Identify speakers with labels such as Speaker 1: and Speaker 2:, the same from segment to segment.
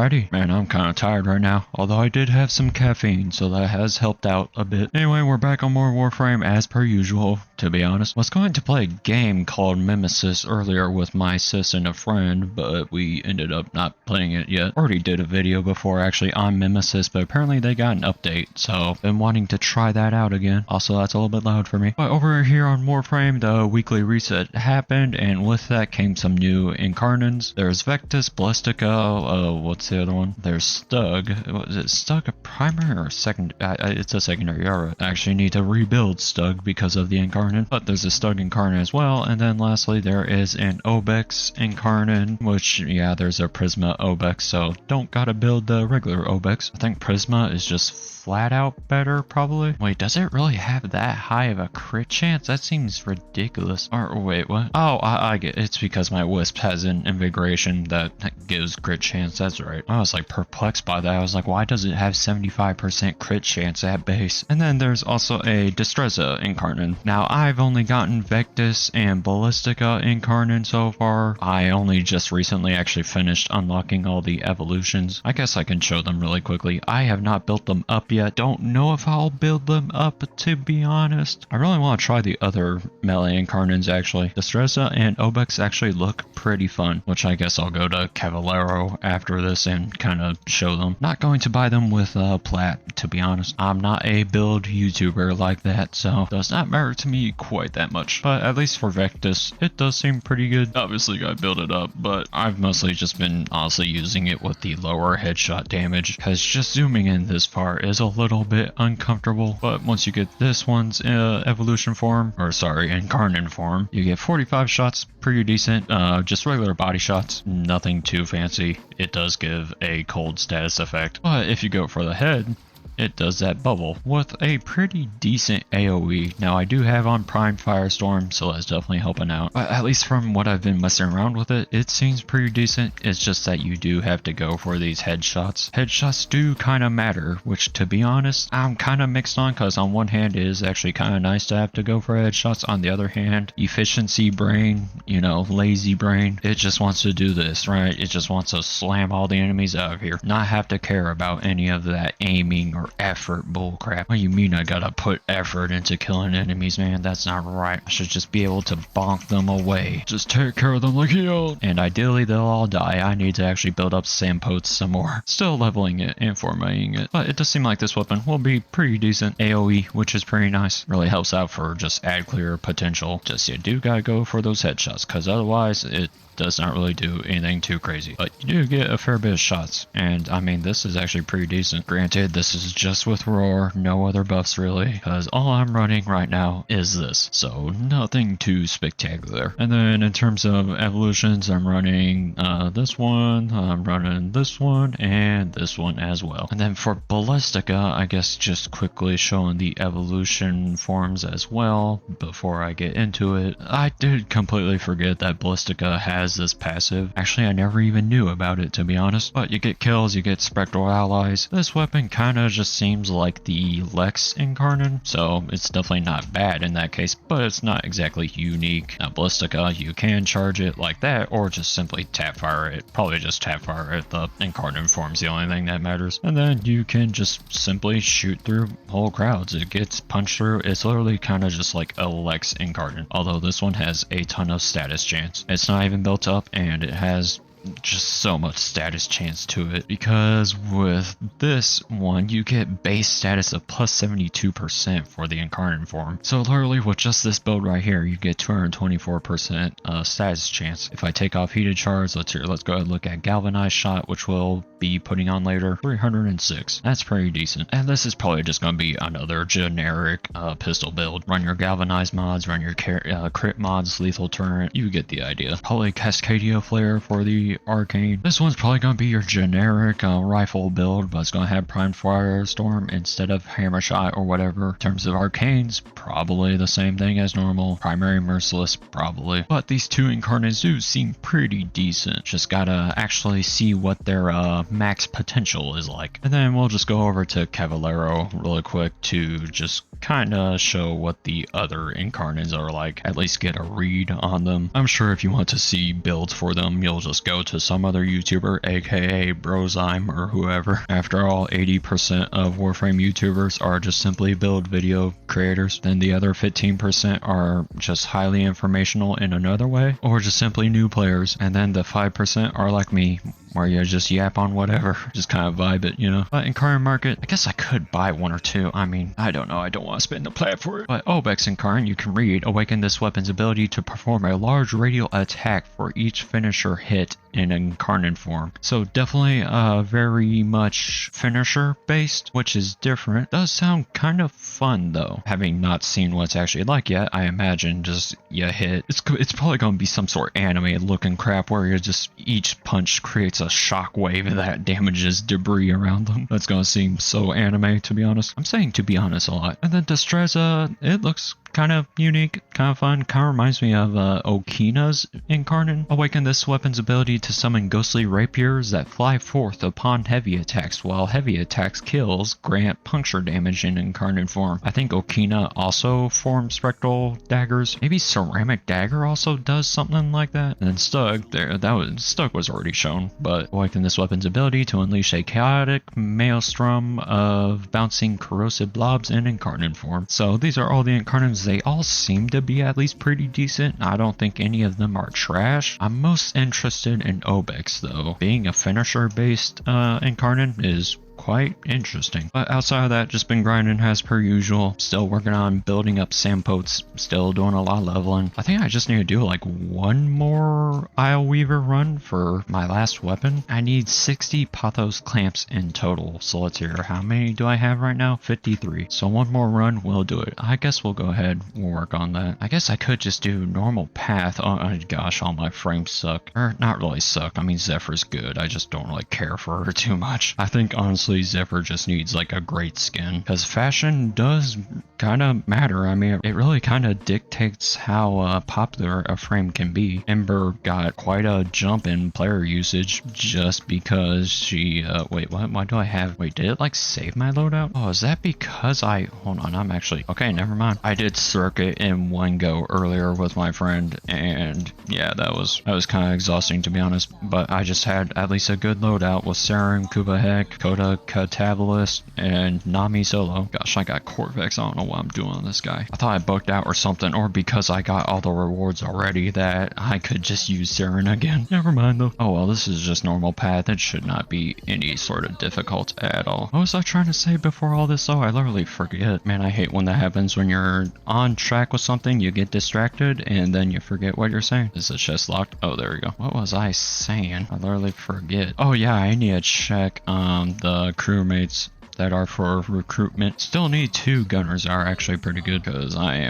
Speaker 1: Alrighty. Man, I'm kind of tired right now, although I did have some caffeine, so that has helped out a bit. Anyway, we're back on more Warframe as per usual, to be honest. Was going to play a game called Mimesis earlier with my sis and a friend, but we ended up not playing it yet. Already did a video before actually on Mimesis, but apparently they got an update, so been wanting to try that out again. Also, that's a little bit loud for me. But over here on Warframe, the weekly reset happened, and with that came some new Incarnons. There's Vectis, Ballistica, what's the other one? There's Stug. Was it Stug a primary or a second? It's a secondary. I actually need to rebuild Stug because of the Incarnon, but there's a Stug Incarnon as well. And then lastly, there is an Obex Incarnon, which, yeah, there's a Prisma Obex, so don't gotta build the regular Obex. I think Prisma is just flat out better, probably. Wait, does it really have that high of a crit chance? That seems ridiculous. Or wait, what? Oh, I get it. It's because my Wisp has an invigoration that gives crit chance. That's right. I was like perplexed by that. I was like, why does it have 75% crit chance at base? And then there's also a Destreza Incarnon. Now, I've only gotten Vectis and Ballistica Incarnon so far. I only just recently actually finished unlocking all the evolutions. I guess I can show them really quickly. I have not built them up yet. Don't know if I'll build them up, to be honest. I really want to try the other melee Incarnons actually. Destreza and Obex actually look pretty fun, which I guess I'll go to Cavallero after this and kind of show them. Not going to buy them with Plat, to be honest. I'm not a build YouTuber like that, so it does not matter to me quite that much. But at least for Vectis, it does seem pretty good. Obviously I built it up, but I've mostly just been honestly using it with the lower headshot damage, because just zooming in this far is a little bit uncomfortable. But once you get this one's evolution form, or sorry, Incarnon form, you get 45 shots, pretty decent. Just regular body shots, nothing too fancy. It does give a cold status effect, but if you go for the head, it does that bubble with a pretty decent AoE. Now, I do have on Prime Firestorm, so that's definitely helping out. But at least from what I've been messing around with it, it seems pretty decent. It's just that you do have to go for these headshots. Headshots do kind of matter, which, to be honest, I'm kind of mixed on, because on one hand, it is actually kind of nice to have to go for headshots. On the other hand, efficiency brain, you know, lazy brain, it just wants to do this, right? It just wants to slam all the enemies out of here, not have to care about any of that aiming or effort bullcrap. What do you mean I gotta put effort into killing enemies, man? That's not right. I should just be able to bonk them away. Just take care of them like hell. And ideally they'll all die. I need to actually build up Sampotes some more. Still leveling it and formatting it. But it does seem like this weapon will be pretty decent AoE, which is pretty nice. Really helps out for just ad clear potential. Just you do gotta go for those headshots, because otherwise it does not really do anything too crazy. But you do get a fair bit of shots, and I mean, this is actually pretty decent. Granted, this is just with Roar, no other buffs really, because all I'm running right now is this, so nothing too spectacular. And then in terms of evolutions, I'm running this one, I'm running this one, and this one as well. And then for Ballistica, I guess just quickly showing the evolution forms as well before I get into it. I did completely forget that Ballistica has this passive. Actually, I never even knew about it, to be honest. But you get kills, you get spectral allies. This weapon kind of just seems like the Lex Incarnon, so it's definitely not bad in that case, but it's not exactly unique. Now, Ballistica, you can charge it like that, or just simply tap fire it. Probably just tap fire it. The Incarnon form's the only thing that matters. And then you can just simply shoot through whole crowds. It gets punched through. It's literally kind of just like a Lex Incarnon, although this one has a ton of status chance. It's not even built up, and it has just so much status chance to it, because with this one you get base status of plus 72% for the Incarnon form. So literally with just this build right here, you get 224% status chance. If I take off heated shards, let's go ahead and look at galvanized shot, which we'll be putting on later. 306. That's pretty decent. And this is probably just going to be another generic pistol build. Run your galvanized mods, run your crit mods, lethal turret. You get the idea. Probably Cascadia flare for the arcane. This one's probably going to be your generic rifle build, but it's going to have Prime Firestorm instead of Hammer Shot or whatever. In terms of arcanes, probably the same thing as normal. Primary Merciless, probably. But these two Incarnons do seem pretty decent. Just gotta actually see what their max potential is like. And then we'll just go over to Cavallero really quick to just kind of show what the other Incarnons are like, at least get a read on them. I'm sure if you want to see builds for them, you'll just go go to some other YouTuber, aka Brozyme or whoever. After all, 80% of Warframe YouTubers are just simply build video creators. Then the other 15% are just highly informational in another way, or just simply new players. And then the 5% are like me, where you just yap on whatever, just kind of vibe it, you know. But Incarn Market, I guess I could buy one or two. I mean, I don't know, I don't want to spend the plat for it. But Obex Incarn, you can read, awaken this weapon's ability to perform a large radial attack for each finisher hit in Incarnon form. So definitely very much finisher based, which is different. Does sound kind of fun though. Having not seen what it's actually like yet, I imagine just you hit. It's probably going to be some sort of anime looking crap where you just each punch creates a shockwave that damages debris around them. That's going to seem so anime, to be honest. I'm saying to be honest a lot. And then Destreza, it looks kind of unique, kind of fun, kind of reminds me of Okina's Incarnon. Awaken this weapon's ability to summon ghostly rapiers that fly forth upon heavy attacks, while heavy attacks kills grant puncture damage in Incarnon form. I think Okina also forms spectral daggers. Maybe ceramic dagger also does something like that. And then Stug, Stug was already shown, but awaken this weapon's ability to unleash a chaotic maelstrom of bouncing corrosive blobs in Incarnon form. So these are all the Incarnons. They all seem to be at least pretty decent. I don't think any of them are trash. I'm most interested in Obex though. Being a finisher based Incarnon is quite interesting. But outside of that, just been grinding as per usual. Still working on building up Sampotes. Still doing a lot of leveling. I think I just need to do like one more Isle Weaver run for my last weapon. I need 60 Pothos clamps in total. So let's hear, how many do I have right now? 53. So one more run will do it. I guess we'll go ahead. We'll work on that. I guess I could just do normal path. Oh gosh, all my frames suck. Or not really suck. I mean, Zephyr's good. I just don't really care for her too much. I think honestly Zephyr just needs like a great skin, because fashion does kind of matter. I mean, it really kind of dictates how popular a frame can be. Ember got quite a jump in player usage just because she wait, what? Why do I have, wait, did it like save my loadout? Oh, is that because hold on, I'm actually, okay, never mind. I did circuit in one go earlier with my friend, and yeah, that was kind of exhausting, to be honest, but I just had at least a good loadout with Saren, Kuba Heck, Koda, Catabalist, and Nami solo. Gosh, I got Corvex. I don't know what I'm doing on this guy. I thought I bugged out or something, or because I got all the rewards already that I could just use Saren again. Never mind though. Oh well, this is just normal path. It should not be any sort of difficult at all. What was I trying to say before all this? Oh, I literally forget. Man, I hate when that happens. When you're on track with something, you get distracted and then you forget what you're saying. Is the chest locked? Oh, there we go. What was I saying? I literally forget. Oh yeah, I need to check the crewmates that are for recruitment. Still need 2 gunners are actually pretty good, because I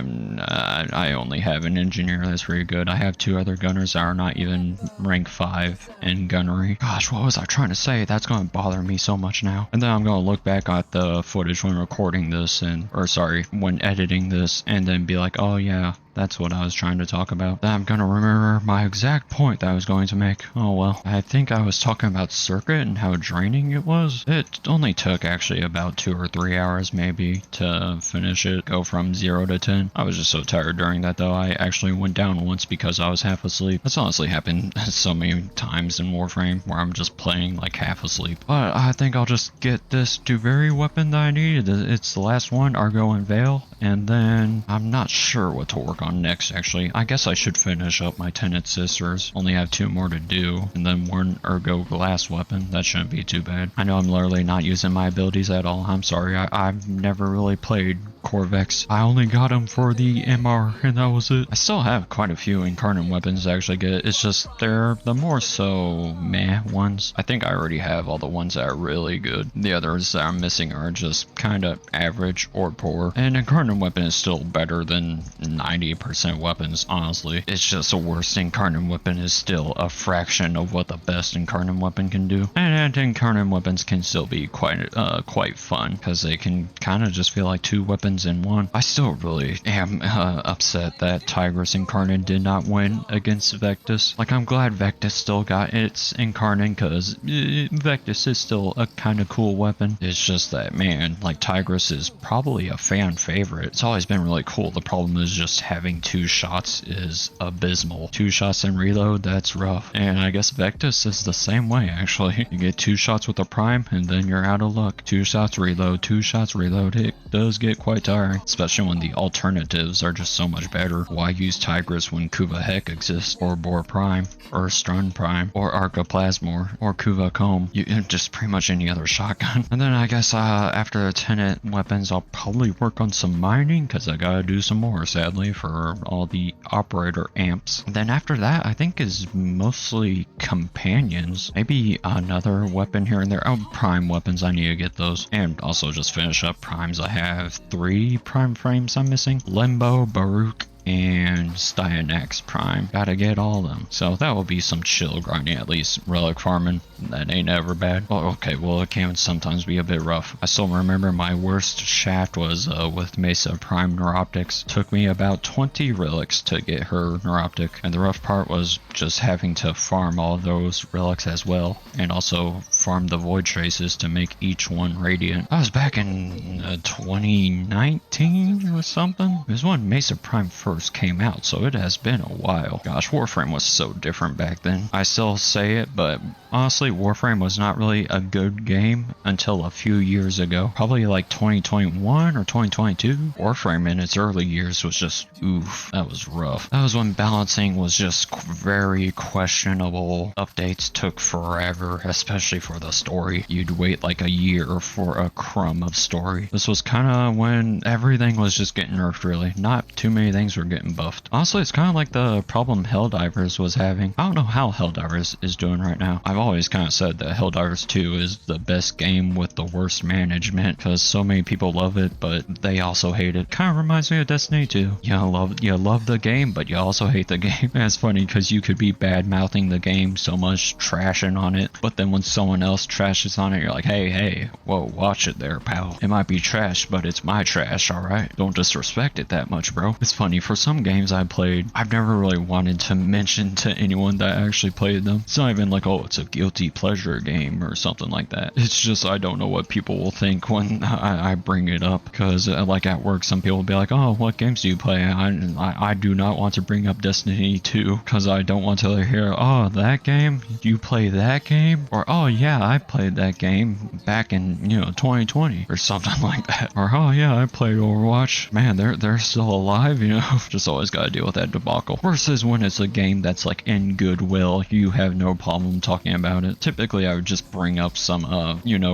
Speaker 1: only have an engineer that's very good. I have 2 other gunners that are not even rank 5 in gunnery. Gosh, what was I trying to say? That's going to bother me so much now. And then I'm going to look back at the footage when recording this when editing this, and then be like, oh yeah, that's what I was trying to talk about. Then I'm gonna remember my exact point that I was going to make. Oh well. I think I was talking about circuit and how draining it was. It only took actually about 2 or 3 hours maybe to finish it, go from 0 to 10. I was just so tired during that though. I actually went down once because I was half asleep. That's honestly happened so many times in Warframe where I'm just playing like half asleep. But I think I'll just get this Duveri weapon that I need. It's the last one, Argo and Veil. And then I'm not sure what to work on next actually. I guess I should finish up my Tenet Sisters. Only have 2 more to do, and then 1 Ergo Glass weapon. That shouldn't be too bad. I know I'm literally not using my abilities at all. I'm sorry. I've never really played Corvex. I only got him for the MR, and that was it. I still have quite a few Incarnate weapons to actually get. It's just they're the more so meh ones. I think I already have all the ones that are really good. The others that I'm missing are just kind of average or poor. And Incarnate weapon is still better than 90% weapons, honestly. It's just the worst Incarnate weapon is still a fraction of what the best Incarnate weapon can do. And Incarnate weapons can still be quite fun, because they can kind of just feel like 2 weapons in one. I still really am upset that Tigress Incarnate did not win against Vectis. Like, I'm glad Vectis still got its Incarnate, because Vectis is still a kind of cool weapon. It's just that, man, like, Tigress is probably a fan favorite for it. It's always been really cool. The problem is just having 2 shots is abysmal. 2 shots and reload, that's rough. And I guess Vectis is the same way, actually. You get 2 shots with a prime, and then you're out of luck. 2 shots reload, 2 shots reload. It does get quite tiring, especially when the alternatives are just so much better. Why use Tigress when Kuva Heck exists, or Boar Prime, or Strun Prime, or Arcoplasmor, or Kuva Comb? Just pretty much any other shotgun. And then I guess after the tenant weapons, I'll probably work on some mining, because I gotta do some more, sadly, for all the operator amps. And then after that, I think is mostly companions. Maybe another weapon here and there. Oh, prime weapons, I need to get those. And also just finish up primes. I have 3 prime frames I'm missing. Limbo, Baruch, and Styanax Prime. Gotta get all of them. So that will be some chill grinding, at least. Relic farming, that ain't ever bad. Oh, okay, well, it can sometimes be a bit rough. I still remember my worst shaft was with Mesa Prime Neuroptics. Took me about 20 relics to get her Neuroptic. And the rough part was just having to farm all those relics as well. And also farm the Void Traces to make each one radiant. I was back in 2019 or something. It was when Mesa Prime first came out, so it has been a while. Gosh, Warframe was so different back then. I still say it, but honestly, Warframe was not really a good game until a few years ago. Probably like 2021 or 2022. Warframe in its early years was just, oof, that was rough. That was when balancing was just very questionable. Updates took forever, especially for the story. You'd wait like a year for a crumb of story. This was kind of when everything was just getting nerfed, really. Not too many things were getting buffed. Honestly, it's kind of like the problem Helldivers was having. I don't know how Helldivers is doing right now. I've always kind of said that Helldivers 2 is the best game with the worst management because so many people love it, but they also hate it. Kind of reminds me of Destiny 2. You love the game, but you also hate the game. It's funny because you could be bad-mouthing the game so much, trashing on it, but then when someone else trashes on it, you're like, hey, whoa, watch it there, pal. It might be trash, but it's my trash, alright? Don't disrespect it that much, bro. It's funny, for some games I played, I've never really wanted to mention to anyone that actually played them. It's not even like, oh, it's a guilty pleasure game or something like that. It's just I don't know what people will think when I bring it up, because like at work, some people will be like, oh, what games do you play? I do not want to bring up Destiny 2 because I don't want to hear, oh, that game? You play that game? Or, oh yeah, I played that game back in, 2020 or something like that. Or, oh yeah, I played Overwatch. Man, they're still alive, Just always gotta deal with that debacle. Versus when it's a game that's like in goodwill, you have no problem talking about it. Typically, I would just bring up some,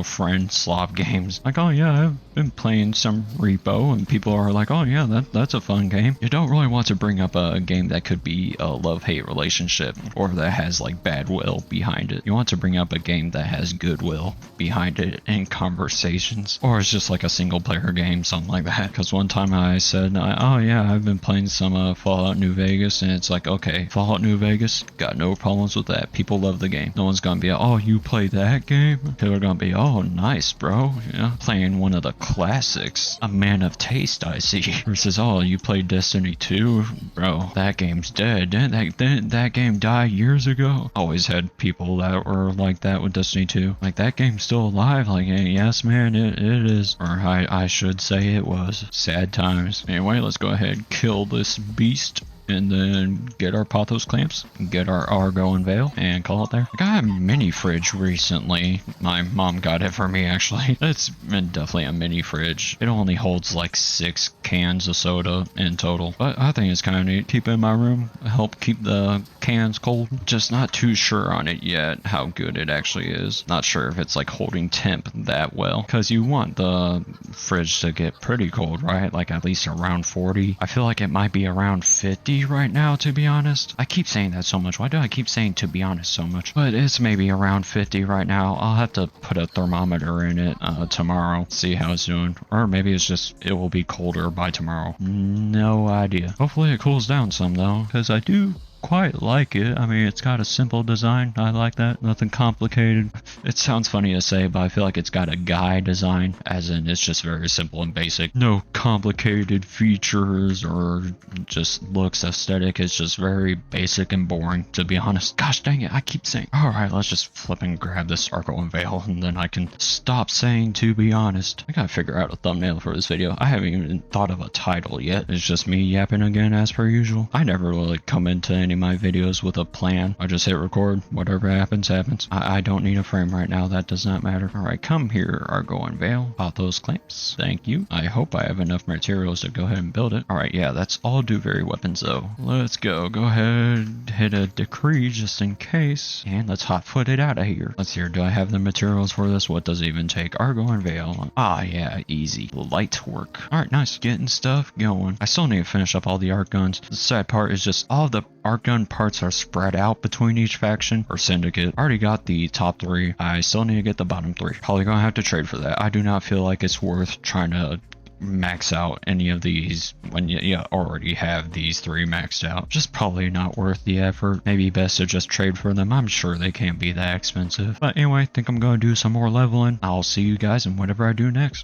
Speaker 1: friend Slav games. Like, oh yeah, I've been playing some Repo, and people are like, oh yeah, that's a fun game. You don't really want to bring up a game that could be a love-hate relationship, or that has like bad will behind it. You want to bring up a game that has goodwill behind it in conversations, or it's just like a single-player game, something like that. Because one time I said, oh yeah, I've been playing some Fallout New Vegas, and it's like, okay, Fallout New Vegas, got no problems with that. People love the game. No one's gonna be, oh, you play that game? People are gonna be, oh, nice, bro. Playing one of the classics, a man of taste, I see. Versus, oh, you played Destiny 2? Bro, that game's dead. Didn't that game die years ago? Always had people that were like that with Destiny 2. Like, that game's still alive. Like, yes, man, it is. Or I should say it was. Sad times. Anyway, let's go ahead and kill this beast, and then get our Pothos clamps, get our Argo and Veil, and call it there. I got a mini fridge recently. My mom got it for me, actually. It's definitely a mini fridge. It only holds like 6 cans of soda in total, but I think it's kind of neat. Keep it in my room, help keep the cans cold. Just not too sure on it yet how good it actually is. Not sure if it's like holding temp that well, because you want the fridge to get pretty cold, right? Like at least around 40. I feel like it might be around 50 right now, to be honest. I keep saying that so much. Why do I keep saying to be honest so much? But it's maybe around 50 right now. I'll have to put a thermometer in it tomorrow, see how it's doing. Or maybe it's just, it will be colder by tomorrow. No idea. Hopefully it cools down some though, because I do quite like it. I mean, it's got a simple design. I like that. Nothing complicated. It sounds funny to say, but I feel like it's got a guy design, as in it's just very simple and basic. No complicated features or just looks aesthetic. It's just very basic and boring, to be honest. Gosh dang it, I keep saying, alright, let's just flip and grab this Arco and Veil, and then I can stop saying to be honest. I gotta figure out a thumbnail for this video. I haven't even thought of a title yet. It's just me yapping again as per usual. I never really come into any of my videos with a plan. I just hit record. Whatever happens, happens. I don't need a frame right now. That does not matter. Alright, come here, Argo and Veil. Pop those clamps. Thank you. I hope I have enough materials to go ahead and build it. Alright, yeah, that's all Dewberry weapons though. Let's go. Go ahead, hit a decree just in case. And let's hot foot it out of here. Let's hear, do I have the materials for this? What does it even take? Argo and Veil. Ah, yeah, easy. Light work. Alright, nice. Getting stuff going. I still need to finish up all the arc guns. The sad part is just all the arc gun parts are spread out between each faction or syndicate. I already got the top 3. I still need to get the bottom 3. Probably gonna have to trade for that. I do not feel like it's worth trying to max out any of these when you already have these 3 maxed out. Just probably not worth the effort. Maybe best to just trade for them. I'm sure they can't be that expensive. But anyway, I think I'm going to do some more leveling. I'll see you guys in whatever I do next.